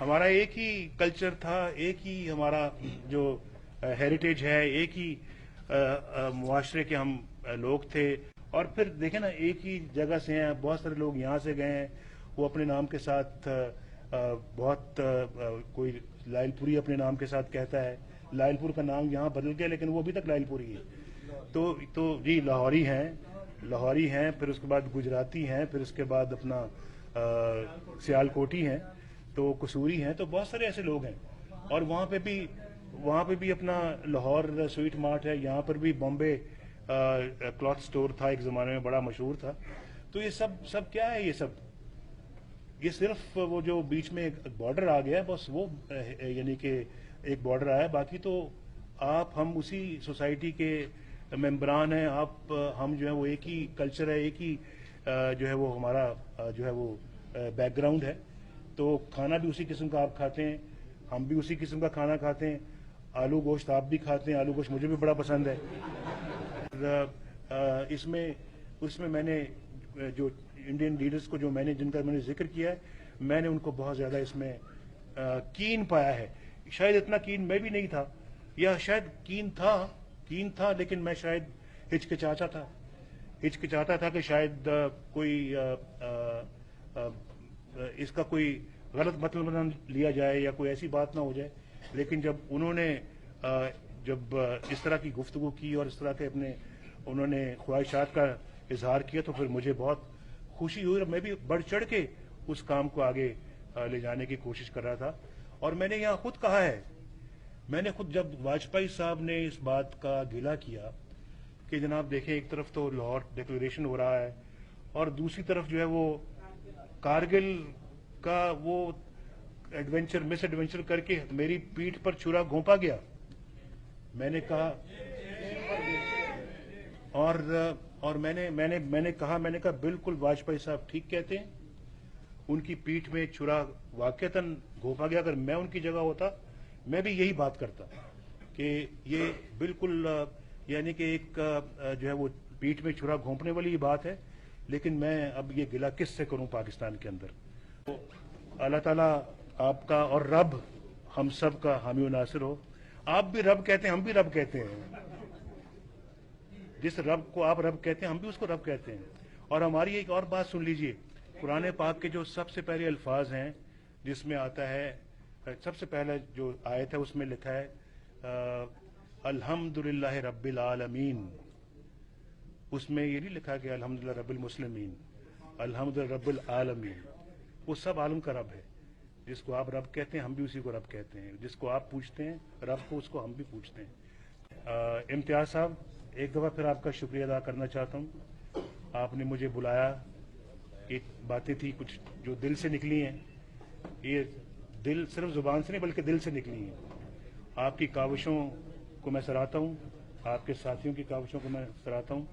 ہمارا ایک ہی کلچر تھا، ایک ہی ہمارا جو ہیریٹیج ہے، ایک ہی معاشرے کے ہم لوگ تھے. اور پھر دیکھیں نا، ایک ہی جگہ سے ہیں، بہت سارے لوگ یہاں سے گئے ہیں. وہ اپنے نام کے ساتھ بہت کوئی لائل پوری اپنے نام کے ساتھ کہتا ہے. لائل پور کا نام یہاں بدل گیا لیکن وہ ابھی تک لائل پوری ہے. تو جی لاہوری ہیں، پھر اس کے بعد گجراتی ہیں، پھر اس کے بعد اپنا سیال کوٹی ہیں، تو قصوری ہیں، تو بہت سارے ایسے لوگ ہیں. اور وہاں پہ بھی اپنا لاہور سویٹ مارٹ ہے. یہاں پر بھی بامبے کلاتھ سٹور تھا، ایک زمانے میں بڑا مشہور تھا. تو یہ سب کیا ہے؟ یہ صرف وہ جو بیچ میں ایک بارڈر آ گیا ہے، بس وہ یعنی کہ ایک بارڈر آیا ہے. باقی تو ہم اسی سوسائٹی کے ممبران ہیں. ہم جو ہے وہ ایک ہی کلچر ہے، ایک ہی جو ہے وہ ہمارا جو ہے وہ بیک گراؤنڈ ہے. تو کھانا بھی اسی قسم کا آپ کھاتے ہیں، ہم بھی اسی قسم کا کھانا کھاتے ہیں. آلو گوشت آپ بھی کھاتے ہیں، آلو گوشت مجھے بھی بڑا پسند ہے. اس میں میں نے جو انڈین لیڈرز کو جن کا میں نے ذکر کیا ہے، میں نے ان کو بہت زیادہ اس میں کین پایا ہے. شاید اتنا کین میں بھی نہیں تھا، یا شاید کین تھا لیکن میں شاید ہچکچاتا تھا کہ شاید کوئی اس کا کوئی غلط مطلب نہ لیا جائے یا کوئی ایسی بات نہ ہو جائے. لیکن جب انہوں نے جب اس طرح کی گفتگو کی اور اس طرح کے انہوں نے خواہشات کا اظہار کیا، تو پھر مجھے بہت خوشی ہوئی اور میں بھی بڑھ چڑھ کے اس کام کو آگے لے جانے کی کوشش کر رہا تھا. اور میں نے یہاں خود کہا ہے، میں نے خود جب واجپئی صاحب نے اس بات کا گلہ کیا کہ جناب دیکھیں، ایک طرف تو لاہور ڈکلریشن ہو رہا ہے اور دوسری طرف جو ہے وہ کارگل کا وہ مس ایڈونچر کر کے میری پیٹھ پر چھرا گھونپا گیا. میں نے کہا اور میں نے کہا بالکل واجپئی صاحب ٹھیک کہتے ہیں. ان کی پیٹھ میں چھرا واقعتاً گھونپا گیا. اگر میں ان کی جگہ ہوتا میں بھی یہی بات کرتا کہ یہ بالکل یعنی کہ ایک جو ہے وہ پیٹھ میں چھرا گھونپنے والی بات ہے. لیکن میں اب یہ گلہ کس سے کروں پاکستان کے اندر؟ تو اللہ تعالیٰ آپ کا اور رب ہم سب کا حامی و ناصر ہو. آپ بھی رب کہتے ہیں، ہم بھی رب کہتے ہیں. جس رب کو آپ رب کہتے ہیں ہم بھی اس کو رب کہتے ہیں. اور ہماری ایک اور بات سن لیجئے، قرآن پاک کے جو سب سے پہلے الفاظ ہیں جس میں آتا ہے، سب سے پہلے جو آیت ہے اس میں لکھا ہے الحمدللہ رب العالمین. اس میں یہ نہیں لکھا کہ الحمدللہ رب المسلمین، الحمدللہ رب العالمین. وہ سب عالم کا رب ہے. جس کو آپ رب کہتے ہیں ہم بھی اسی کو رب کہتے ہیں. جس کو آپ پوچھتے ہیں رب کو، اس کو ہم بھی پوچھتے ہیں. امتیاز صاحب، ایک دفعہ پھر آپ کا شکریہ ادا کرنا چاہتا ہوں. آپ نے مجھے بلایا. ایک باتیں تھی کچھ جو دل سے نکلی ہیں، یہ دل صرف زبان سے نہیں بلکہ دل سے نکلی ہیں. آپ کی کاوشوں کو میں سراہتا ہوں، آپ کے ساتھیوں کی کاوشوں کو میں سراہتا ہوں.